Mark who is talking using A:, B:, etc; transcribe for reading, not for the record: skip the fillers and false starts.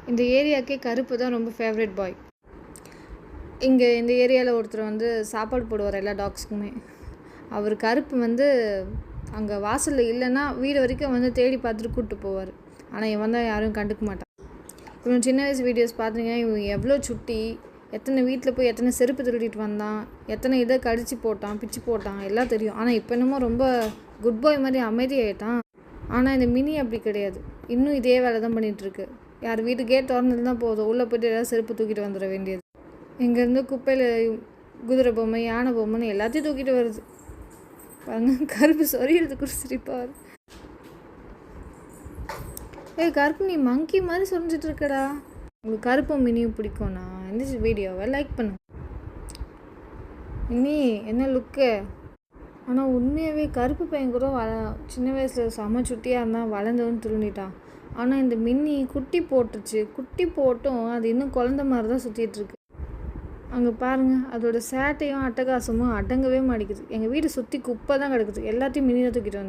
A: இந்த ஏரியாக்கே கருப்பு தான் ரொம்ப ஃபேவரட் பாய். இங்கே இந்த ஏரியாவில் ஒருத்தர் வந்து சாப்பாடு போடுவார் எல்லா டாக்ஸ்க்குமே. அவர் கருப்பு வந்து அங்கே வாசலில் இல்லைன்னா வீடு வரைக்கும் வந்து தேடி பார்த்துட்டு கூப்பிட்டு போவார். ஆனால் இவன் தான் யாரும் கண்டுக்க மாட்டான். இவன் சின்ன வயசு வீடியோஸ் பார்த்தீங்கன்னா இவன் எவ்வளோ சுட்டி, எத்தனை வீட்டில் போய் எத்தனை செருப்பு திருடிட்டு வந்தான், எத்தனை இதை கடிச்சு போட்டான், பிச்சு போட்டான் எல்லாம் தெரியும். ஆனால் இப்போ என்னமோ ரொம்ப குட் பாய் மாதிரி அமைதியாகிட்டான். ஆனால் இந்த மினி அப்படி கிடையாது. இன்னும் இதே வேலை தான் பண்ணிகிட்ருக்கு. யார் வீட்டு கேட் திறந்துருந்தால் போதும், உள்ளே போய்ட்டு ஏதாவது செருப்பு தூக்கிட்டு வந்துட வேண்டியது. இங்கேருந்து குப்பையில் குதிரை பொம்மை, யானை பொம்மைன்னு எல்லாத்தையும் தூக்கிட்டு வருது பாருங்க. கருப்பு சொரியறதுக்கு சிரிப்பார். கருப்பு நீ மங்கி மாதிரி சொரிஞ்சிட்டு இருக்கடா. உங்களுக்கு கருப்பும் மினியும் பிடிக்கும்னா இந்த வீடியோவை லைக் பண்ணு. மினி என்ன லுக்கு. ஆனால் உண்மையாகவே கருப்பு பையன் கூட சின்ன வயசில் செம சுட்டியாக இருந்தால் வளர்ந்தவன்னு திரும்பிட்டான். ஆனால் இந்த மின்னி குட்டி போட்டுச்சு. குட்டி போட்டும் அது இன்னும் குழந்த மாதிரி தான் சுற்றிட்டுருக்கு. அங்கே பாருங்கள், அதோட சேட்டையும் அட்டகாசமும் அடங்கவே மாட்டேங்குது. எங்கள் வீடு சுற்றி குப்பை தான் கிடக்குது. எல்லாத்தையும் மினி தான் தூக்கிட்டு வந்து